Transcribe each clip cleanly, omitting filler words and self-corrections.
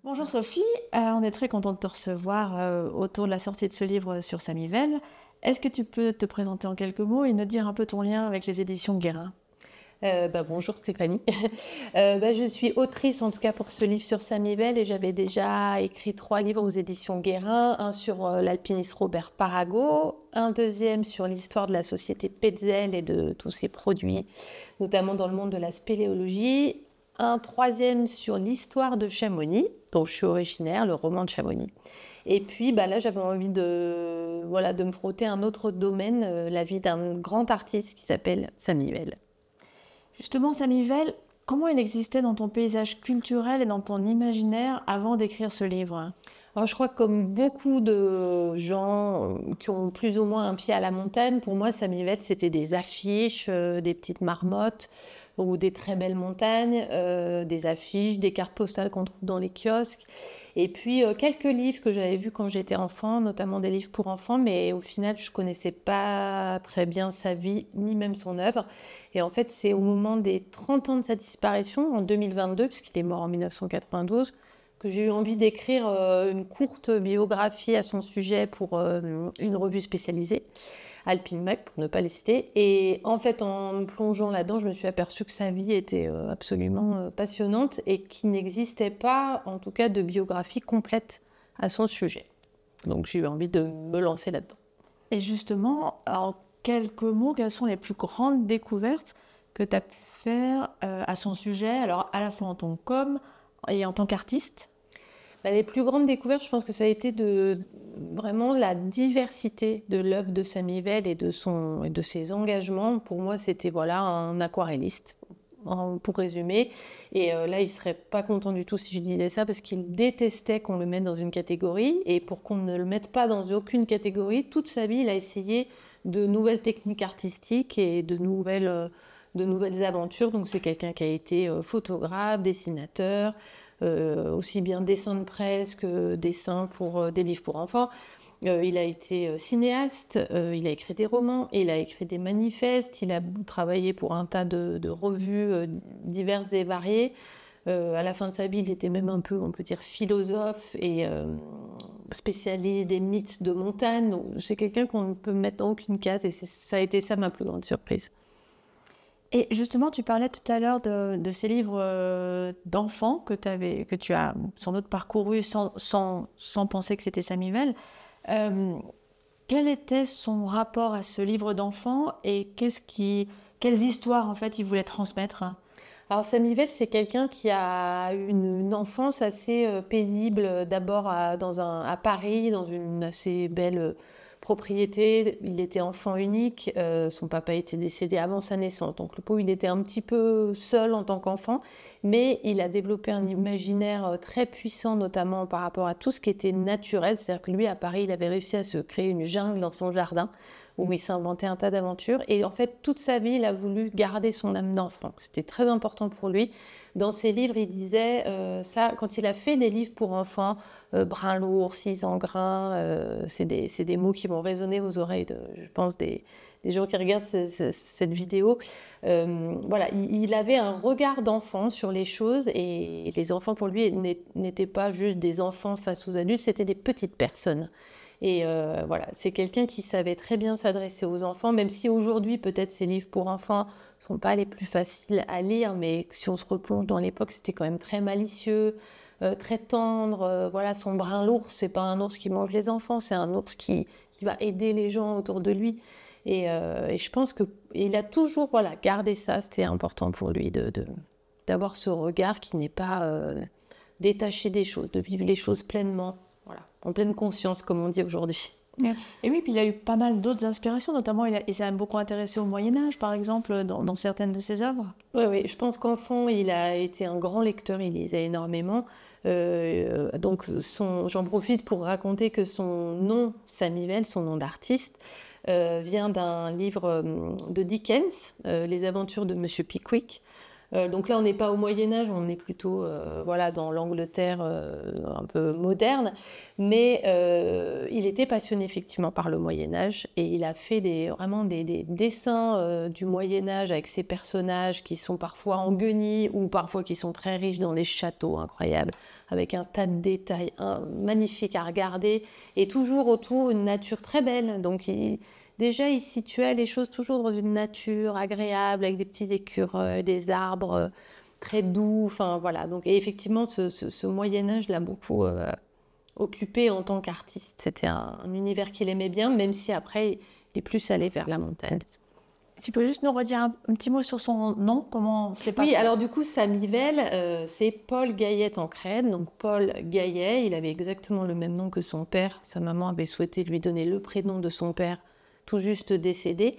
Bonjour Sophie, on est très content de te recevoir autour de la sortie de ce livre sur Samivelle. Est-ce que tu peux te présenter en quelques mots et nous dire un peu ton lien avec les éditions Guérin? Bonjour Stéphanie. Je suis autrice en tout cas pour ce livre sur Samivelle et j'avais déjà écrit 3 livres aux éditions Guérin, un sur l'alpiniste Robert Parago, un deuxième sur l'histoire de la société Petzel et de tous ses produits, notamment dans le monde de la spéléologie, un troisième sur l'histoire de Chamonix, dont je suis originaire, le roman de Chamonix. Et puis là, j'avais envie de me frotter à un autre domaine, la vie d'un grand artiste qui s'appelle Samivelle. Justement, Samivelle, comment il existait dans ton paysage culturel et dans ton imaginaire avant d'écrire ce livre? Alors, je crois que comme beaucoup de gens qui ont plus ou moins un pied à la montagne, pour moi, Samivette, c'était des affiches, des petites marmottes ou des très belles montagnes, des affiches, des cartes postales qu'on trouve dans les kiosques. Et puis, quelques livres que j'avais vus quand j'étais enfant, notamment des livres pour enfants, mais au final, je ne connaissais pas très bien sa vie, ni même son œuvre. Et en fait, c'est au moment des 30 ans de sa disparition, en 2022, puisqu'il est mort en 1992, que j'ai eu envie d'écrire une courte biographie à son sujet pour une revue spécialisée, Alpine Mag, pour ne pas les citer. Et en fait, en me plongeant là-dedans, je me suis aperçue que sa vie était absolument passionnante et qu'il n'existait pas, en tout cas, de biographie complète à son sujet. Donc j'ai eu envie de me lancer là-dedans. Et justement, en quelques mots, quelles sont les plus grandes découvertes que tu as pu faire à son sujet, alors à la fois en tant qu'homme et en tant qu'artiste? Les plus grandes découvertes, je pense que ça a été vraiment la diversité de l'œuvre de Samivelle et de ses engagements. Pour moi, c'était un aquarelliste, pour résumer. Et là, il ne serait pas content du tout si je disais ça, parce qu'il détestait qu'on le mette dans une catégorie. Et pour qu'on ne le mette pas dans aucune catégorie, toute sa vie, il a essayé de nouvelles techniques artistiques et de nouvelles aventures. Donc c'est quelqu'un qui a été photographe, dessinateur, aussi bien dessin de presse que dessin pour des livres pour enfants. Il a été cinéaste, il a écrit des romans, il a écrit des manifestes, il a travaillé pour un tas de revues diverses et variées. À la fin de sa vie, il était même un peu, on peut dire, philosophe et spécialiste des mythes de montagne. Donc, c'est quelqu'un qu'on ne peut mettre dans aucune case et ça a été ça ma plus grande surprise. Et justement, tu parlais tout à l'heure de ces livres d'enfants que tu as sans doute parcouru sans penser que c'était Samivelle. Quel était son rapport à ce livre d'enfant et quelles histoires en fait il voulait transmettre? Alors Samivelle, c'est quelqu'un qui a eu une enfance assez paisible, d'abord à Paris, dans une assez belle propriété. Il était enfant unique, son papa était décédé avant sa naissance, donc le pauvre, il était un petit peu seul en tant qu'enfant, mais il a développé un imaginaire très puissant, notamment par rapport à tout ce qui était naturel. C'est-à-dire que lui, à Paris, il avait réussi à se créer une jungle dans son jardin, où il s'inventait un tas d'aventures. Et en fait, toute sa vie, il a voulu garder son âme d'enfant. C'était très important pour lui. Dans ses livres, il disait ça, quand il a fait des livres pour enfants, Brun lourd, 6 en grain, c'est des mots qui vont résonner aux oreilles, je pense, des gens qui regardent cette vidéo. Il avait un regard d'enfant sur les choses et les enfants, pour lui, n'étaient pas juste des enfants face aux adultes, c'était des petites personnes. Et c'est quelqu'un qui savait très bien s'adresser aux enfants, même si aujourd'hui, peut-être, ces livres pour enfants ne sont pas les plus faciles à lire, mais si on se replonge dans l'époque, c'était quand même très malicieux, très tendre. Son brin l'ours, c'est pas un ours qui mange les enfants, c'est un ours qui va aider les gens autour de lui. Et je pense qu'il a toujours gardé ça, c'était important pour lui d'avoir ce regard qui n'est pas détaché des choses, de vivre les choses pleinement. En pleine conscience, comme on dit aujourd'hui. Et oui, puis il a eu pas mal d'autres inspirations, notamment il s'est beaucoup intéressé au Moyen-Âge, par exemple, dans certaines de ses œuvres. Oui, je pense qu'enfant, il a été un grand lecteur, il lisait énormément. J'en profite pour raconter que son nom, Samivelle, son nom d'artiste, vient d'un livre de Dickens, Les aventures de Monsieur Pickwick. Donc là, on n'est pas au Moyen-Âge, on est plutôt voilà, dans l'Angleterre un peu moderne. Mais il était passionné effectivement par le Moyen-Âge et il a fait vraiment des dessins du Moyen-Âge avec ces personnages qui sont parfois en guenilles ou parfois qui sont très riches dans les châteaux incroyables, avec un tas de détails magnifiques à regarder et toujours autour une nature très belle. Donc déjà, il situait les choses toujours dans une nature agréable, avec des petits écureuils, des arbres très doux. Enfin, voilà. Donc, et effectivement, ce Moyen-Âge l'a beaucoup occupé en tant qu'artiste. C'était un univers qu'il aimait bien, même si après, il est plus allé vers la montagne. Tu peux juste nous redire un petit mot sur son nom, comment c'est passé? Oui, alors du coup, Samivelle, c'est Paul Gaillet-Tancrède. Donc Paul Gaillet, il avait exactement le même nom que son père. Sa maman avait souhaité lui donner le prénom de son père, tout juste décédé.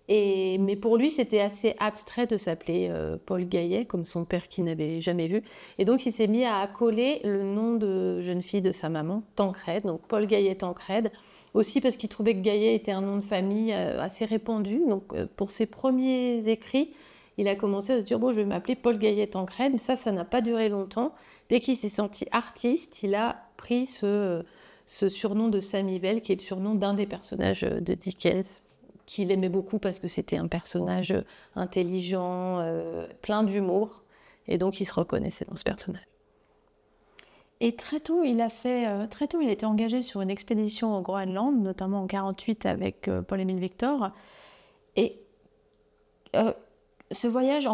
Mais pour lui, c'était assez abstrait de s'appeler Paul Gaillet, comme son père qui n'avait jamais vu. Et donc, il s'est mis à accoler le nom de jeune fille de sa maman, Tancrède, donc Paul Gaillet-Tancrède. Aussi parce qu'il trouvait que Gaillet était un nom de famille assez répandu. Donc, pour ses premiers écrits, il a commencé à se dire, bon, je vais m'appeler Paul Gaillet-Tancrède. Mais ça n'a pas duré longtemps. Dès qu'il s'est senti artiste, il a pris ce surnom de Samivelle, qui est le surnom d'un des personnages de Dickens, qu'il aimait beaucoup parce que c'était un personnage intelligent, plein d'humour. Et donc, il se reconnaissait dans ce personnage. Et très tôt, il était engagé sur une expédition au Groenland, notamment en 1948 avec Paul-Émile Victor. Et en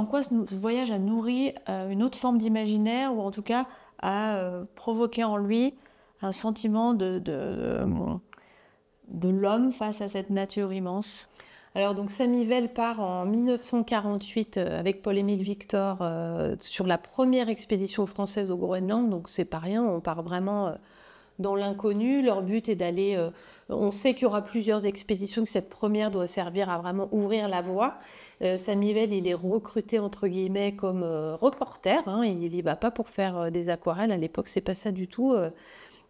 quoi ce voyage a nourri une autre forme d'imaginaire, ou en tout cas a provoqué en lui un sentiment de l'homme face à cette nature immense? Alors donc Samivelle part en 1948 avec Paul-Émile Victor sur la première expédition française au Groenland, donc c'est pas rien, on part vraiment dans l'inconnu. Leur but est d'aller... on sait qu'il y aura plusieurs expéditions, que cette première doit servir à vraiment ouvrir la voie. Samivelle, il est recruté entre guillemets comme reporter, hein, il y va pas pour faire des aquarelles, à l'époque c'est pas ça du tout.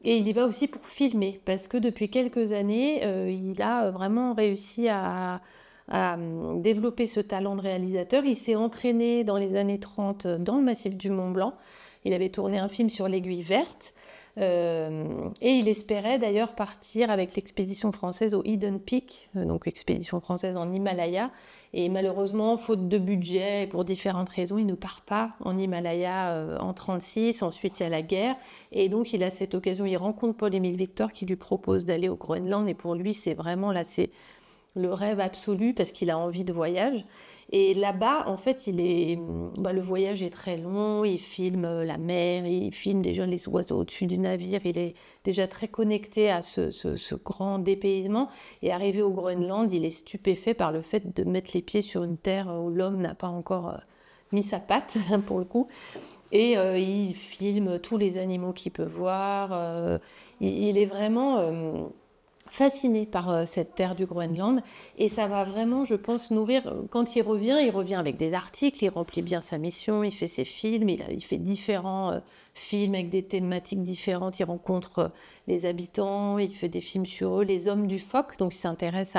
Et il y va aussi pour filmer, parce que depuis quelques années, il a vraiment réussi à développer ce talent de réalisateur. Il s'est entraîné dans les années 30 dans le massif du Mont-Blanc. Il avait tourné un film sur l'aiguille verte. Et il espérait d'ailleurs partir avec l'expédition française au Hidden Peak, donc expédition française en Himalaya. Et malheureusement, faute de budget et pour différentes raisons, il ne part pas en Himalaya en 1936. Ensuite, il y a la guerre. Et donc, il a cette occasion, il rencontre Paul-Émile Victor qui lui propose d'aller au Groenland. Et pour lui, c'est vraiment là, c'est le rêve absolu parce qu'il a envie de voyage. Et là-bas, en fait, le voyage est très long, il filme la mer, il filme déjà les oiseaux au-dessus du navire, il est déjà très connecté à ce grand dépaysement. Et arrivé au Groenland, il est stupéfait par le fait de mettre les pieds sur une terre où l'homme n'a pas encore mis sa patte, pour le coup. Et il filme tous les animaux qu'il peut voir. Il est vraiment... fasciné par cette terre du Groenland et ça va vraiment, je pense, nourrir. Quand il revient avec des articles, il remplit bien sa mission, il fait ses films, il fait différents films avec des thématiques différentes, il rencontre les habitants, il fait des films sur eux, les hommes du phoque, donc il s'intéresse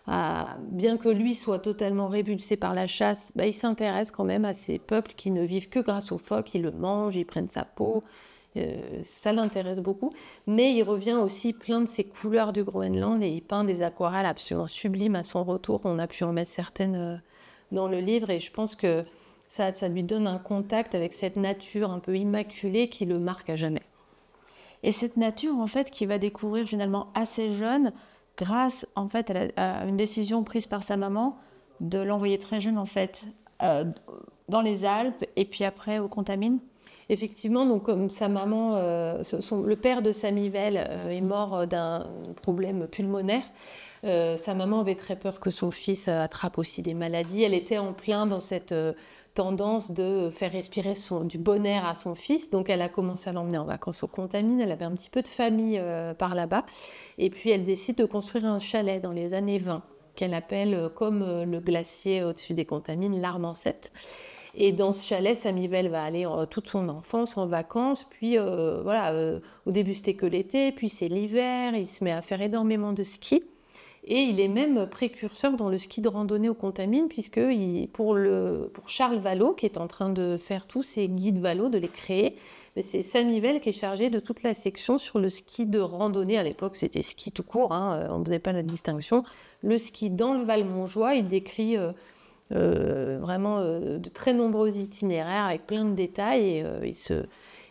bien que lui soit totalement révulsé par la chasse, il s'intéresse quand même à ces peuples qui ne vivent que grâce au phoque, ils le mangent, ils prennent sa peau. Ça l'intéresse beaucoup, mais il revient aussi plein de ces couleurs du Groenland et il peint des aquarelles absolument sublimes à son retour. On a pu en mettre certaines dans le livre et je pense que ça lui donne un contact avec cette nature un peu immaculée qui le marque à jamais. Et cette nature, en fait, qu'il va découvrir finalement assez jeune, grâce en fait à une décision prise par sa maman de l'envoyer très jeune en fait dans les Alpes et puis après aux Contamines. Effectivement, donc comme sa maman, le père de Samivelle est mort d'un problème pulmonaire. Sa maman avait très peur que son fils attrape aussi des maladies. Elle était en plein dans cette tendance de faire respirer du bon air à son fils. Donc elle a commencé à l'emmener en vacances aux Contamines. Elle avait un petit peu de famille par là-bas. Et puis elle décide de construire un chalet dans les années 20 qu'elle appelle, comme le glacier au-dessus des Contamines, l'Armancette. Et dans ce chalet, Samivelle va aller toute son enfance en vacances. Puis au début c'était que l'été, puis c'est l'hiver. Il se met à faire énormément de ski. Et il est même précurseur dans le ski de randonnée aux Contamines, puisque pour Charles Vallot, qui est en train de faire tous ces guides Vallot, de les créer, c'est Sam Yvel qui est chargé de toute la section sur le ski de randonnée. À l'époque, c'était ski tout court, hein, on ne faisait pas la distinction. Le ski dans le Val-Montjoie, il décrit vraiment de très nombreux itinéraires avec plein de détails.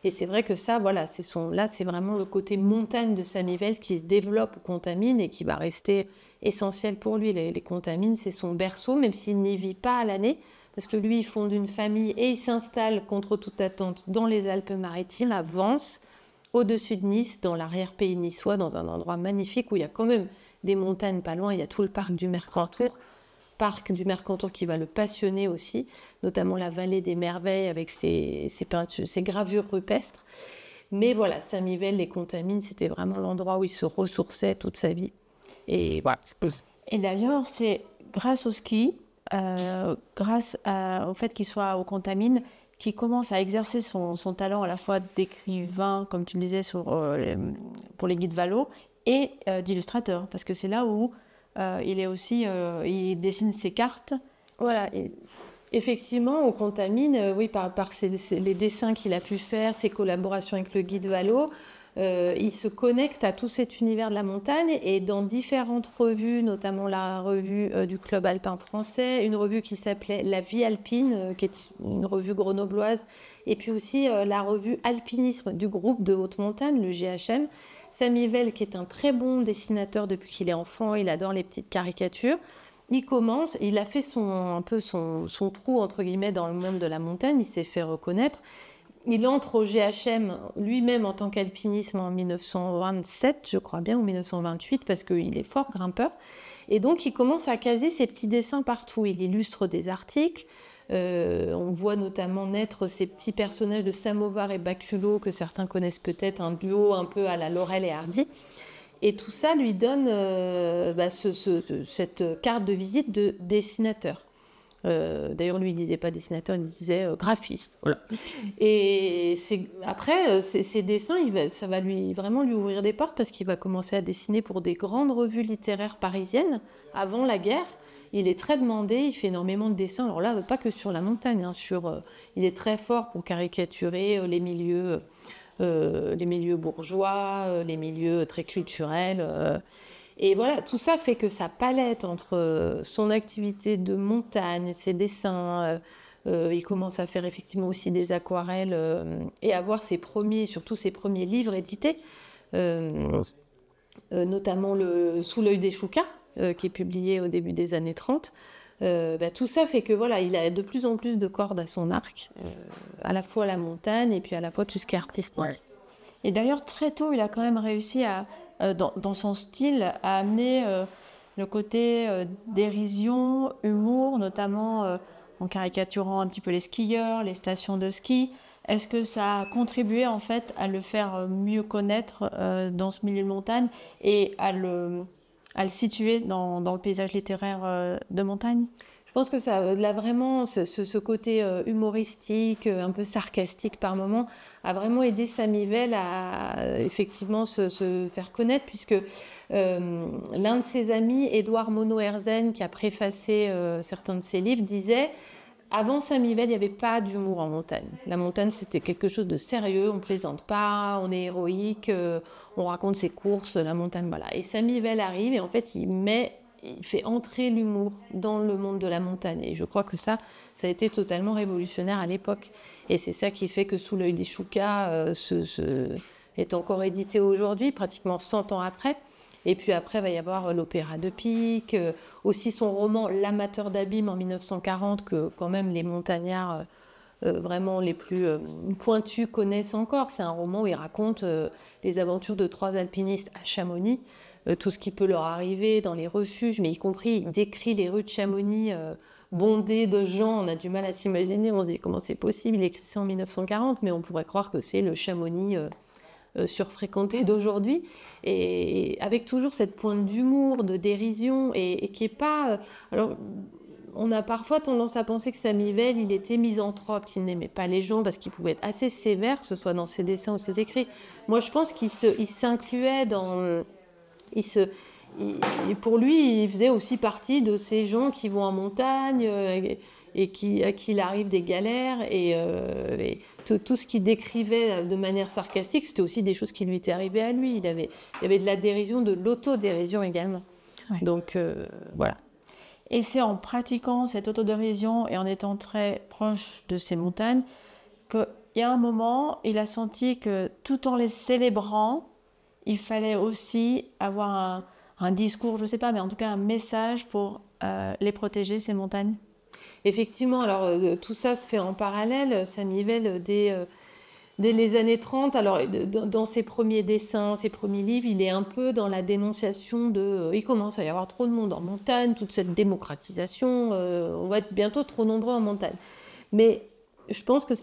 Et c'est vrai que ça, voilà, là, c'est vraiment le côté montagne de Sam Yvel qui se développe aux Contamines et qui va rester essentiel pour lui. Les Contamines, c'est son berceau, même s'il n'y vit pas à l'année, parce que lui, il fonde une famille et il s'installe contre toute attente dans les Alpes-Maritimes, à Vence, au-dessus de Nice, dans l'arrière-pays niçois, dans un endroit magnifique où il y a quand même des montagnes pas loin. Il y a tout le parc du Mercantour qui va le passionner aussi, notamment la vallée des merveilles avec ses gravures rupestres. Mais voilà, Sam Yvel, les Contamines, c'était vraiment l'endroit où il se ressourçait toute sa vie. Et voilà. Et d'ailleurs, c'est grâce au ski, grâce au fait qu'il soit aux Contamines, qu'il commence à exercer son talent à la fois d'écrivain, comme tu le disais, pour les guides Vallot, et d'illustrateur. Parce que c'est là où il est aussi, il dessine ses cartes. Voilà, et effectivement, aux Contamines, oui, par les dessins qu'il a pu faire, ses collaborations avec le guide Vallot, il se connecte à tout cet univers de la montagne et dans différentes revues, notamment la revue du Club Alpin Français, une revue qui s'appelait La Vie Alpine, qui est une revue grenobloise, et puis aussi la revue Alpinisme du groupe de haute montagne, le GHM. Sam Yvel, qui est un très bon dessinateur depuis qu'il est enfant, il adore les petites caricatures. Il a fait un peu son trou, entre guillemets, dans le monde de la montagne, il s'est fait reconnaître. Il entre au GHM lui-même en tant qu'alpiniste en 1927, je crois bien, ou 1928, parce qu'il est fort grimpeur. Et donc, il commence à caser ses petits dessins partout. Il illustre des articles. On voit notamment naître ces petits personnages de Samovar et Baculot, que certains connaissent peut-être, un duo un peu à la Laurel et Hardy. Et tout ça lui donne cette carte de visite de dessinateur. D'ailleurs, lui, il ne disait pas dessinateur, il disait graphiste. Voilà. Et après, ces dessins, ça va vraiment lui ouvrir des portes parce qu'il va commencer à dessiner pour des grandes revues littéraires parisiennes avant la guerre. Il est très demandé, il fait énormément de dessins. Alors là, pas que sur la montagne, hein, il est très fort pour caricaturer les milieux bourgeois, les milieux très culturels. Et voilà, tout ça fait que sa palette entre son activité de montagne, ses dessins, il commence à faire effectivement aussi des aquarelles et à voir surtout ses premiers livres édités, notamment Sous l'œil des Choucas, qui est publié au début des années 30. Tout ça fait que voilà, il a de plus en plus de cordes à son arc, à la fois la montagne et puis à la fois tout ce qui est artistique. Ouais. Et d'ailleurs, très tôt, il a quand même réussi dans son style, à amener le côté dérision, humour, notamment en caricaturant un petit peu les skieurs, les stations de ski. Est-ce que ça a contribué en fait à le faire mieux connaître dans ce milieu de montagne et à le situer dans le paysage littéraire de montagne ? Je pense que ça, là vraiment, ce côté humoristique, un peu sarcastique par moments, a vraiment aidé Sam Yvel à effectivement se faire connaître, puisque l'un de ses amis, Édouard Monod-Herzen, qui a préfacé certains de ses livres, disait « Avant Sam Yvel, il n'y avait pas d'humour en montagne. La montagne, c'était quelque chose de sérieux, on ne plaisante pas, on est héroïque, on raconte ses courses, la montagne, voilà. » Et Sam Yvel arrive et en fait, il fait entrer l'humour dans le monde de la montagne. Et je crois que ça a été totalement révolutionnaire à l'époque. Et c'est ça qui fait que Sous l'œil des Choucas est encore édité aujourd'hui, pratiquement 100 ans après. Et puis après, il va y avoir l'Opéra de Pic, aussi son roman L'amateur d'abîme en 1940, que quand même les montagnards vraiment les plus pointus connaissent encore. C'est un roman où il raconte les aventures de 3 alpinistes à Chamonix, tout ce qui peut leur arriver dans les refuges, mais y compris, il décrit les rues de Chamonix bondées de gens. On a du mal à s'imaginer, on se dit comment c'est possible, il écrit ça en 1940, mais on pourrait croire que c'est le Chamonix surfréquenté d'aujourd'hui, et avec toujours cette pointe d'humour, de dérision, et qui n'est pas... alors, on a parfois tendance à penser que Sam Yvel, il était misanthrope, qu'il n'aimait pas les gens, parce qu'il pouvait être assez sévère, que ce soit dans ses dessins ou ses écrits. Moi, je pense qu'il s'incluait dans... et pour lui, il faisait aussi partie de ces gens qui vont en montagne et à qui il arrive des galères. Et tout ce qu'il décrivait de manière sarcastique, c'était aussi des choses qui lui étaient arrivées à lui. Il y avait de la dérision, de l'autodérision également. Ouais. Donc, voilà. Et c'est en pratiquant cette autodérision et en étant très proche de ces montagnes qu'il y a un moment, il a senti que tout en les célébrant, il fallait aussi avoir un discours, je ne sais pas, mais en tout cas un message pour les protéger, ces montagnes. Effectivement, alors tout ça se fait en parallèle. Samy Vell, dès les années 30, alors dans ses premiers dessins, ses premiers livres, il est un peu dans la dénonciation il commence à y avoir trop de monde en montagne, toute cette démocratisation, on va être bientôt trop nombreux en montagne. Mais je pense que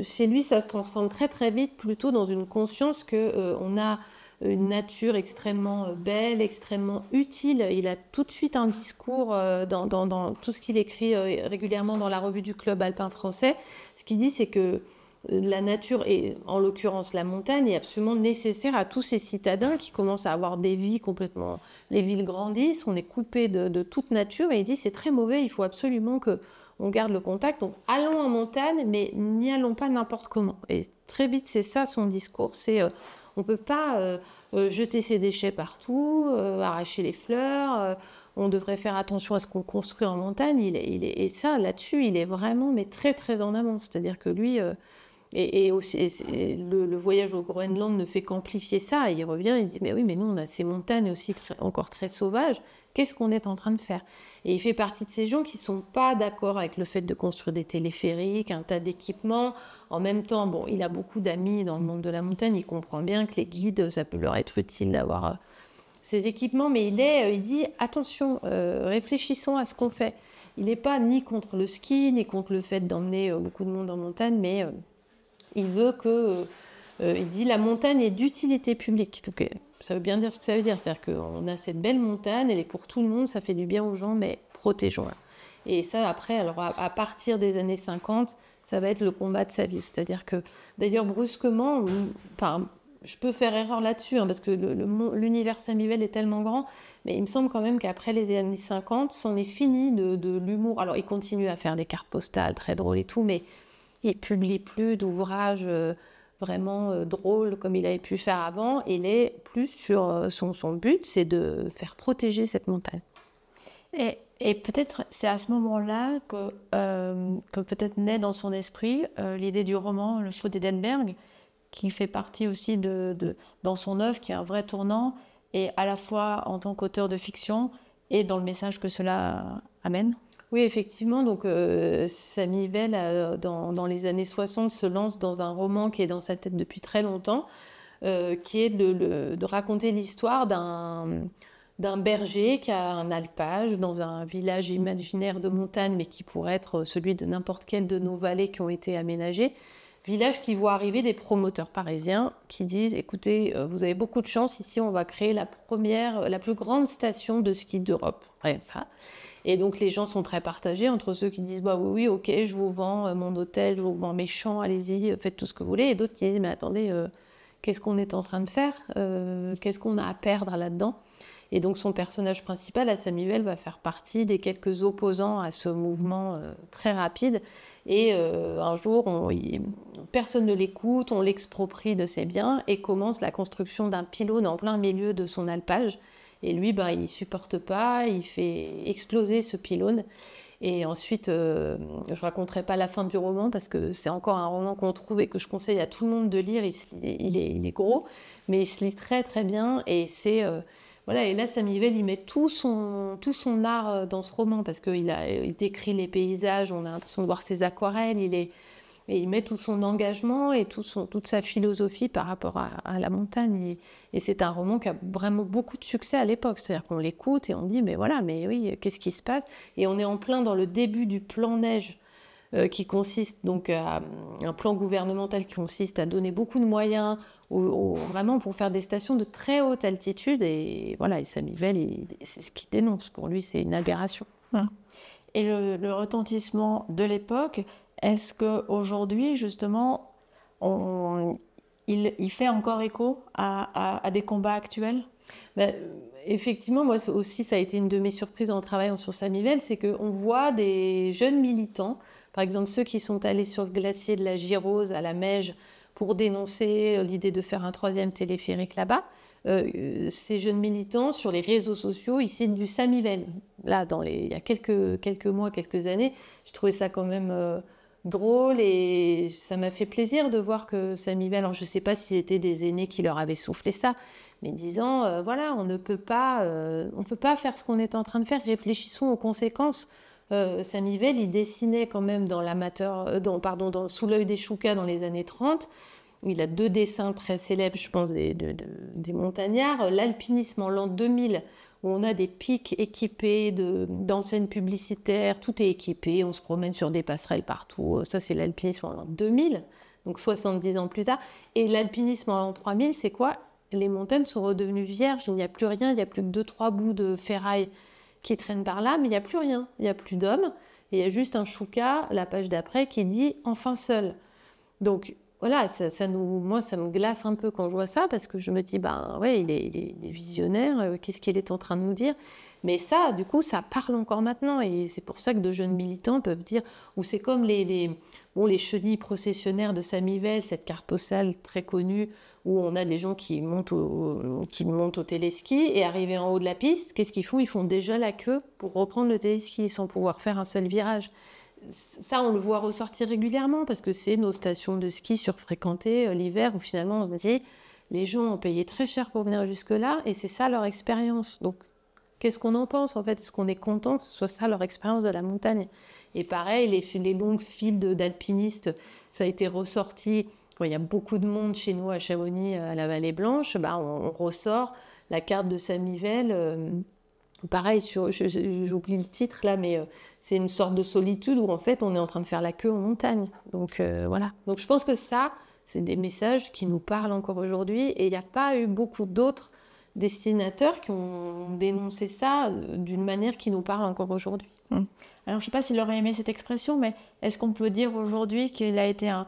chez lui, ça se transforme très très vite, plutôt dans une conscience qu'on a une nature extrêmement belle, extrêmement utile. Il a tout de suite un discours dans tout ce qu'il écrit régulièrement dans la revue du Club alpin français. Ce qu'il dit, c'est que la nature, et en l'occurrence la montagne, est absolument nécessaire à tous ces citadins qui commencent à avoir des vies complètement... Les villes grandissent, on est coupé de toute nature, et il dit c'est très mauvais, il faut absolument qu'on garde le contact. Donc allons en montagne, mais n'y allons pas n'importe comment. Et très vite, c'est ça son discours, c'est on ne peut pas jeter ses déchets partout, arracher les fleurs... on devrait faire attention à ce qu'on construit en montagne. Et ça, là-dessus, il est vraiment mais très, très en amont. C'est-à-dire que lui... Et aussi, le voyage au Groenland ne fait qu'amplifier ça. Il revient, il dit, mais oui, mais nous, on a ces montagnes aussi encore très sauvages. Qu'est-ce qu'on est en train de faire? Et il fait partie de ces gens qui ne sont pas d'accord avec le fait de construire des téléphériques, un tas d'équipements. En même temps, bon, il a beaucoup d'amis dans le monde de la montagne. Il comprend bien que les guides, ça peut leur être utile d'avoir ces équipements. Mais il dit, attention, réfléchissons à ce qu'on fait. Il n'est pas ni contre le ski, ni contre le fait d'emmener beaucoup de monde en montagne, mais... il veut il dit la montagne est d'utilité publique. Donc, ça veut bien dire ce que ça veut dire. C'est-à-dire qu'on a cette belle montagne, elle est pour tout le monde, ça fait du bien aux gens, mais protégeons-la. Et ça, après, alors à partir des années 50, ça va être le combat de sa vie. C'est-à-dire que, d'ailleurs, brusquement, enfin, je peux faire erreur là-dessus, parce que l'univers Samy Vell est tellement grand, mais il me semble quand même qu'après les années 50, c'en est fini de l'humour. Alors, il continue à faire des cartes postales très drôles et tout, mais... il ne publie plus d'ouvrages vraiment drôles comme il avait pu faire avant. Il est plus sur son but, c'est de faire protéger cette montagne. Et peut-être c'est à ce moment-là que peut-être naît dans son esprit l'idée du roman Le Faux d'Édenberg, qui fait partie aussi dans son œuvre, qui est un vrai tournant, et à la fois en tant qu'auteur de fiction et dans le message que cela amène. Oui, effectivement. Donc, Samy Vell, dans les années 60, se lance dans un roman qui est dans sa tête depuis très longtemps, qui est de raconter l'histoire d'un berger qui a un alpage dans un village imaginaire de montagne, mais qui pourrait être celui de n'importe quelle de nos vallées qui ont été aménagées. Village qui voit arriver des promoteurs parisiens qui disent « Écoutez, vous avez beaucoup de chance, ici on va créer la plus grande station de ski d'Europe. » Rien que ça. Et donc les gens sont très partagés entre ceux qui disent bah oui, ok, je vous vends mon hôtel, je vous vends mes champs, allez-y, faites tout ce que vous voulez. Et d'autres qui disent mais attendez, qu'est-ce qu'on est en train de faire? Qu'est-ce qu'on a à perdre là-dedans? Et donc son personnage principal, Samy Vell, va faire partie des quelques opposants à ce mouvement très rapide. Et un jour, personne ne l'écoute, on l'exproprie de ses biens et commence la construction d'un pylône en plein milieu de son alpage. Et lui, il ne supporte pas, il fait exploser ce pylône. Et ensuite, je ne raconterai pas la fin du roman parce que c'est encore un roman qu'on trouve et que je conseille à tout le monde de lire. Il est gros, mais il se lit très très bien. Et voilà. Et là, Samy Vell, il met tout son art dans ce roman parce qu'il décrit les paysages, on a l'impression de voir ses aquarelles, et il met tout son engagement et toute sa philosophie par rapport à la montagne. Et c'est un roman qui a vraiment beaucoup de succès à l'époque. C'est-à-dire qu'on l'écoute et on dit, mais voilà, mais oui, qu'est-ce qui se passe? Et on est en plein dans le début du plan neige qui consiste donc à un plan gouvernemental qui consiste à donner beaucoup de moyens vraiment pour faire des stations de très haute altitude. Et voilà, et Samy Vell, c'est ce qu'il dénonce. Pour lui, c'est une aberration. Et le retentissement de l'époque... Est-ce qu'aujourd'hui, justement, il fait encore écho à des combats actuels? Ben, effectivement, moi aussi, ça a été une de mes surprises en travaillant sur Samivelle, c'est qu'on voit des jeunes militants, par exemple ceux qui sont allés sur le glacier de la Girose à la Meije pour dénoncer l'idée de faire un troisième téléphérique là-bas. Ces jeunes militants, sur les réseaux sociaux, ils citent du Samivelle. Là, il y a quelques mois, quelques années, j'ai trouvé ça quand même drôle et ça m'a fait plaisir de voir que Samivelle, alors je ne sais pas si c'était des aînés qui leur avaient soufflé ça, mais disant, voilà, on ne peut pas faire ce qu'on est en train de faire, réfléchissons aux conséquences. Samivelle, il dessinait quand même dans Sous l'œil des Choucas dans les années 30. Il a 2 dessins très célèbres, je pense, des montagnards. L'alpinisme en l'an 2000, où on a des pics équipés d'enseignes publicitaires, tout est équipé, on se promène sur des passerelles partout. Ça, c'est l'alpinisme en l'an 2000, donc 70 ans plus tard. Et l'alpinisme en l'an 3000, c'est quoi? Les montagnes sont redevenues vierges, il n'y a plus rien, il n'y a plus que 2-3 bouts de ferraille qui traînent par là, mais il n'y a plus rien, il n'y a plus d'hommes, et il y a juste un chouka, la page d'après, qui dit « enfin seul ». Donc voilà, moi ça me glace un peu quand je vois ça, parce que je me dis, ben ouais, il est visionnaire, qu'est-ce qu'il est en train de nous dire? Mais ça, du coup, ça parle encore maintenant, et c'est pour ça que de jeunes militants peuvent dire, ou c'est comme les chenilles processionnaires de Samivelle, cette carte postale très connue, où on a des gens qui montent au téléski, et arrivés en haut de la piste, qu'est-ce qu'ils font? Ils font déjà la queue pour reprendre le téléski sans pouvoir faire un seul virage. Ça, on le voit ressortir régulièrement parce que c'est nos stations de ski surfréquentées l'hiver où finalement on se dit les gens ont payé très cher pour venir jusque-là et c'est ça leur expérience. Donc, qu'est-ce qu'on en pense en fait? Est-ce qu'on est content que ce soit ça leur expérience de la montagne? Et pareil, les longues files d'alpinistes, ça a été ressorti. Quand il y a beaucoup de monde chez nous à Chamonix, à la Vallée Blanche, bah, on ressort la carte de Samivelle. Pareil, j'oublie le titre là, mais c'est une sorte de solitude où en fait on est en train de faire la queue en montagne. Donc voilà. Donc je pense que ça, c'est des messages qui nous parlent encore aujourd'hui et il n'y a pas eu beaucoup d'autres destinateurs qui ont dénoncé ça d'une manière qui nous parle encore aujourd'hui. Alors je ne sais pas s'il aurait aimé cette expression, mais est-ce qu'on peut dire aujourd'hui qu'il a été un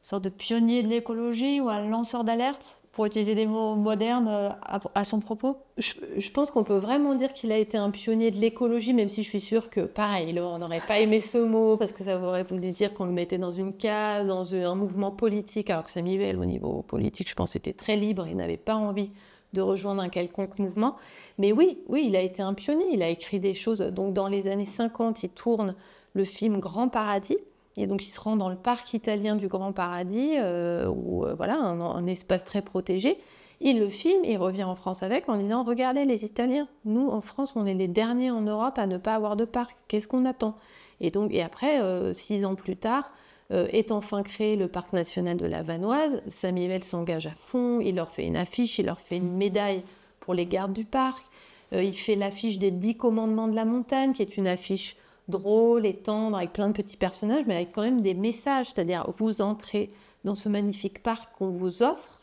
sorte de pionnier de l'écologie ou un lanceur d'alerte, pour utiliser des mots modernes à son propos? Je pense qu'on peut vraiment dire qu'il a été un pionnier de l'écologie, même si je suis sûre que, pareil, on n'aurait pas aimé ce mot, parce que ça aurait voulu dire qu'on le mettait dans une case, dans un mouvement politique, alors que Samivelle, au niveau politique, je pense, était très libre, il n'avait pas envie de rejoindre un quelconque mouvement. Mais oui, il a été un pionnier, il a écrit des choses. Donc dans les années 50, il tourne le film Grand Paradis, et donc, il se rend dans le parc italien du Grand Paradis, voilà, un espace très protégé. Il le filme et revient en France avec en disant « Regardez les Italiens, nous, en France, on est les derniers en Europe à ne pas avoir de parc. Qu'est-ce qu'on attend ?» Et après, 6 ans plus tard, est enfin créé le parc national de la Vanoise. Samivelle s'engage à fond, il leur fait une affiche, il leur fait une médaille pour les gardes du parc. Il fait l'affiche des 10 commandements de la montagne, qui est une affiche drôle et tendre, avec plein de petits personnages, mais avec quand même des messages, c'est-à-dire vous entrez dans ce magnifique parc qu'on vous offre,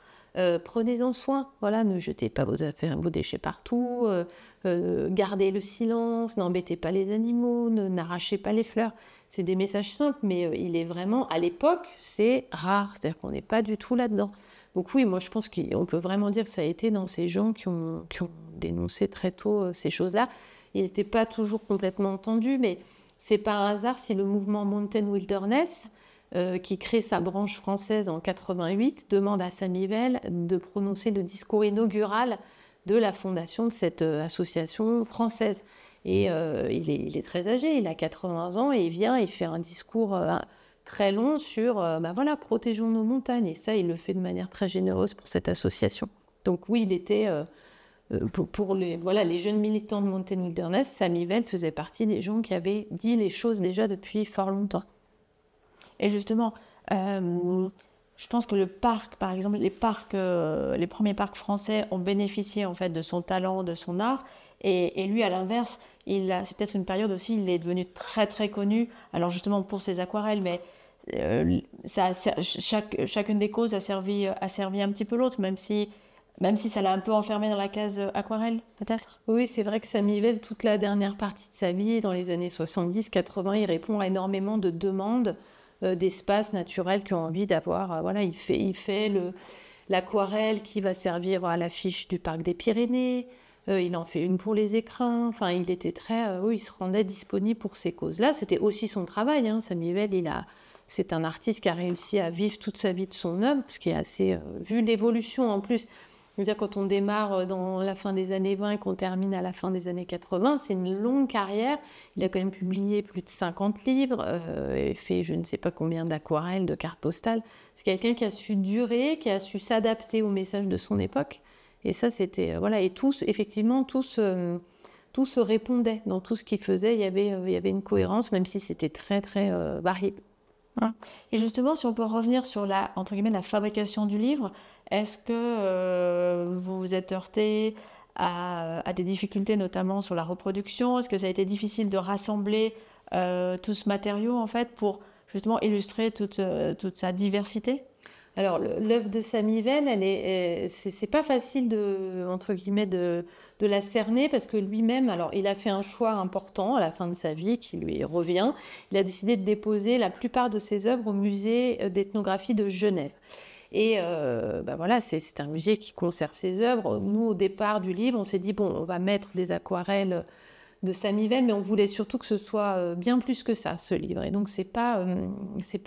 prenez-en soin, voilà, ne jetez pas vos affaires, vos déchets partout, gardez le silence, n'embêtez pas les animaux, n'arrachez pas les fleurs. C'est des messages simples, mais il est vraiment, à l'époque, c'est rare, c'est-à-dire qu'on n'est pas du tout là-dedans. Donc oui, moi je pense qu'on peut vraiment dire que ça a été dans ces gens qui ont dénoncé très tôt ces choses-là. Il n'était pas toujours complètement entendu, mais c'est pas un hasard si le mouvement Mountain Wilderness, qui crée sa branche française en 88, demande à Samivelle de prononcer le discours inaugural de la fondation de cette association française. Et il est très âgé, il a 80 ans, et il vient, il fait un discours très long sur voilà, protégeons nos montagnes. Et ça, il le fait de manière très généreuse pour cette association. Donc oui, il était... pour les jeunes militants de Mountain Wilderness, Samivelle faisait partie des gens qui avaient dit les choses déjà depuis fort longtemps. Et justement, je pense que le parc, par exemple, les premiers parcs français ont bénéficié en fait de son talent, de son art, et lui, à l'inverse, c'est peut-être une période aussi, il est devenu très très connu, alors justement pour ses aquarelles, mais chacune des causes a servi un petit peu l'autre, même si ça l'a un peu enfermé dans la case aquarelle, peut-être. Oui, c'est vrai que Samivelle, toute la dernière partie de sa vie, dans les années 70-80, il répond à énormément de demandes d'espaces naturels qui ont envie d'avoir. Voilà, il fait l'aquarelle qui va servir à l'affiche du parc des Pyrénées. Il en fait une pour les écrins. Enfin, il était oui, il se rendait disponible pour ces causes-là. C'était aussi son travail. Samy Vell, c'est un artiste qui a réussi à vivre toute sa vie de son œuvre, ce qui est assez... vu l'évolution en plus, je veux dire, quand on démarre dans la fin des années 20 et qu'on termine à la fin des années 80, c'est une longue carrière. Il a quand même publié plus de 50 livres, et fait je ne sais pas combien d'aquarelles, de cartes postales. C'est quelqu'un qui a su durer, qui a su s'adapter au message de son époque. Et ça, c'était... voilà, et effectivement, tout se répondait. Dans tout ce qu'il faisait, il y avait une cohérence, même si c'était très, très varié. Et justement, si on peut revenir sur entre guillemets, la fabrication du livre, est-ce que vous vous êtes heurté à des difficultés, notamment sur la reproduction? Est-ce que ça a été difficile de rassembler tout ce matériau, en fait, pour justement illustrer toute sa diversité? Alors, l'œuvre de Samy Vell, c'est pas facile entre guillemets, de la cerner parce que lui-même, alors, il a fait un choix important à la fin de sa vie qui lui revient. Il a décidé de déposer la plupart de ses œuvres au musée d'ethnographie de Genève. Et voilà, c'est un musée qui conserve ses œuvres. Nous, au départ du livre, on s'est dit, bon, on va mettre des aquarelles de Samy Vell, mais on voulait surtout que ce soit bien plus que ça, ce livre. Et donc, c'est pas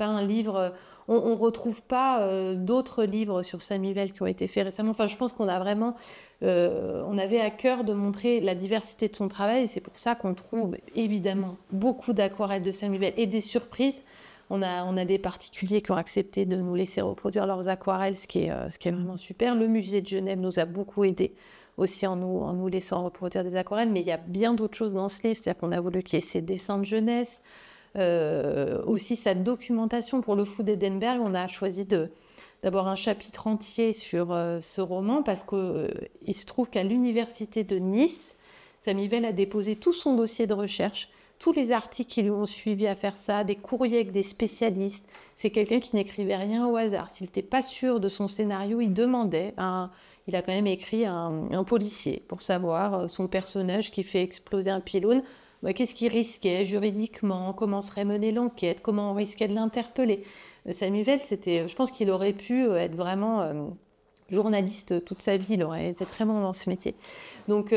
un livre... On retrouve pas d'autres livres sur Samy Vell qui ont été faits récemment. Enfin, je pense qu'on a vraiment... on avait à cœur de montrer la diversité de son travail, et c'est pour ça qu'on trouve, évidemment, beaucoup d'aquarelles de Samy Vell et des surprises. On a des particuliers qui ont accepté de nous laisser reproduire leurs aquarelles, ce qui est vraiment super. Le musée de Genève nous a beaucoup aidés aussi en nous laissant reproduire des aquarelles, mais il y a bien d'autres choses dans ce livre, c'est-à-dire qu'on a voulu qu'il y ait ses dessins de jeunesse, aussi sa documentation. Pour le Fou d'Édenberg, on a choisi d'avoir un chapitre entier sur ce roman, parce qu'il se trouve qu'à l'université de Nice, Samy Vell a déposé tout son dossier de recherche, tous les articles qui lui ont suivi à faire ça, des courriers avec des spécialistes. C'est quelqu'un qui n'écrivait rien au hasard. S'il n'était pas sûr de son scénario, il demandait. Il a quand même écrit un policier pour savoir son personnage qui fait exploser un pylône. Qu'est-ce qu'il risquait juridiquement? Comment serait menée l'enquête? Comment on risquait de l'interpeller? Samy Vell, je pense qu'il aurait pu être vraiment journaliste toute sa vie. Il aurait été très bon dans ce métier. Donc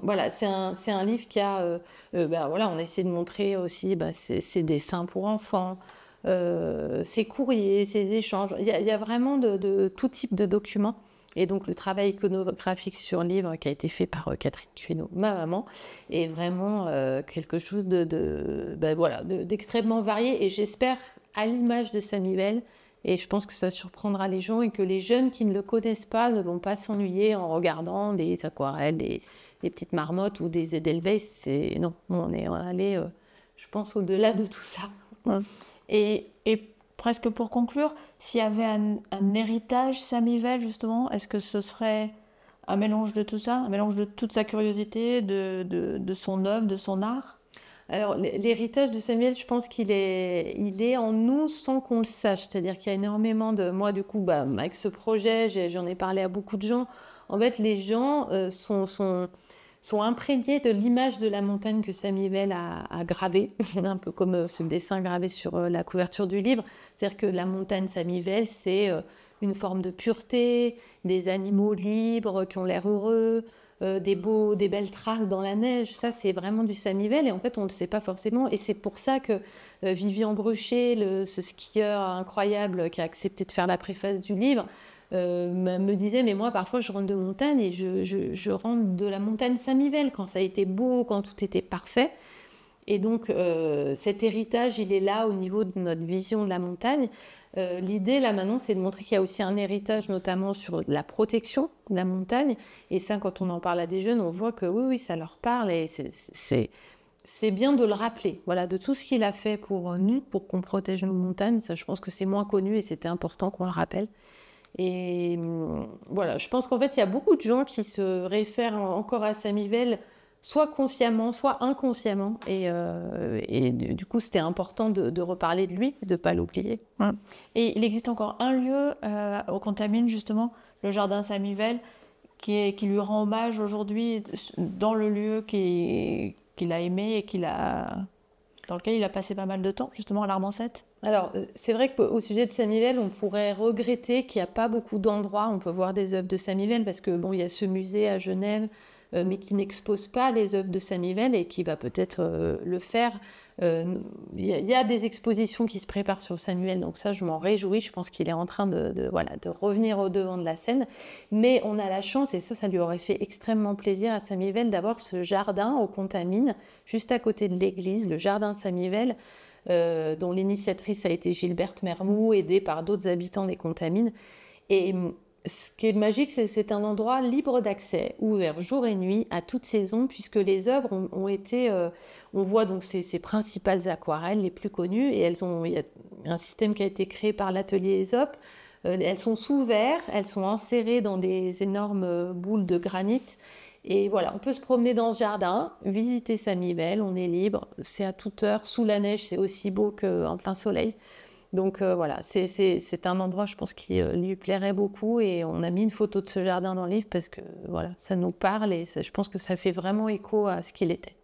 voilà, c'est un livre qui a... voilà, on a essayé de montrer aussi ses dessins pour enfants, ses courriers, ses échanges. Il y a vraiment de tout type de documents. Et donc, le travail iconographique sur livre qui a été fait par Catherine Cuénot, ma maman, est vraiment quelque chose d'extrêmement varié. Et j'espère, à l'image de Samy Vell, et je pense que ça surprendra les gens, et que les jeunes qui ne le connaissent pas ne vont pas s'ennuyer en regardant des aquarelles, des petites marmottes ou des Edelweiss. Non, on est allé, je pense, au-delà de tout ça. Ouais. Et presque pour conclure, s'il y avait un héritage Samy Vell, justement, est-ce que ce serait un mélange de tout ça, un mélange de toute sa curiosité, de son œuvre, de son art? Alors, l'héritage de Samy Vell, je pense qu'il est en nous sans qu'on le sache. C'est-à-dire qu'il y a énormément de... Moi, du coup, avec ce projet, j'en ai parlé à beaucoup de gens. En fait, les gens sont imprégnés de l'image de la montagne que Samy Vell a gravée, un peu comme ce dessin gravé sur la couverture du livre. C'est-à-dire que la montagne Samy Vell, c'est une forme de pureté, des animaux libres qui ont l'air heureux, des belles traces dans la neige. Ça, c'est vraiment du Samy Vell, et en fait, on ne le sait pas forcément. Et c'est pour ça que Vivian Bruchet, ce skieur incroyable qui a accepté de faire la préface du livre, me disait, mais moi parfois je rentre de montagne et je rentre de la montagne Samy Vell quand ça a été beau, quand tout était parfait. Et donc cet héritage, il est là au niveau de notre vision de la montagne. L'idée là maintenant, c'est de montrer qu'il y a aussi un héritage, notamment sur la protection de la montagne. Et ça, quand on en parle à des jeunes, on voit que oui, ça leur parle, et c'est bien de le rappeler, voilà, de tout ce qu'il a fait pour nous, pour qu'on protège nos montagnes. Ça, je pense que c'est moins connu, et c'était important qu'on le rappelle. Et voilà, je pense qu'en fait, il y a beaucoup de gens qui se réfèrent encore à Samy Vell, soit consciemment, soit inconsciemment. Et du coup, c'était important de reparler de lui, de ne pas l'oublier. Ouais. Et il existe encore un lieu au Contamine, justement, le jardin Samy Vell, qui lui rend hommage aujourd'hui dans le lieu qu'il a aimé et dans lequel il a passé pas mal de temps, justement à l'Armancette. Alors, c'est vrai qu'au sujet de Samivelle, on pourrait regretter qu'il n'y a pas beaucoup d'endroits où on peut voir des œuvres de Samivelle, parce que bon, il y a ce musée à Genève, mais qui n'expose pas les œuvres de Samivelle et qui va peut-être le faire. Il y a des expositions qui se préparent sur Samivelle, donc ça, je m'en réjouis. Je pense qu'il est en train voilà, de revenir au devant de la scène. Mais on a la chance, et ça lui aurait fait extrêmement plaisir à Samivelle, d'avoir ce jardin au Contamine, juste à côté de l'église, le jardin de Samivelle, dont l'initiatrice a été Gilberte Mermoux, aidée par d'autres habitants des Contamines. Et ce qui est magique, c'est un endroit libre d'accès, ouvert jour et nuit, à toute saison, puisque les œuvres ont été... on voit donc ces principales aquarelles les plus connues, et il y a un système qui a été créé par l'atelier Aesop. Elles sont sous verre, elles sont insérées dans des énormes boules de granit. Et voilà, on peut se promener dans ce jardin, visiter Samivelle, on est libre, c'est à toute heure, sous la neige, c'est aussi beau qu'en plein soleil. Donc voilà, c'est un endroit, je pense, qui lui plairait beaucoup, et on a mis une photo de ce jardin dans le livre parce que voilà, ça nous parle, et je pense que ça fait vraiment écho à ce qu'il était.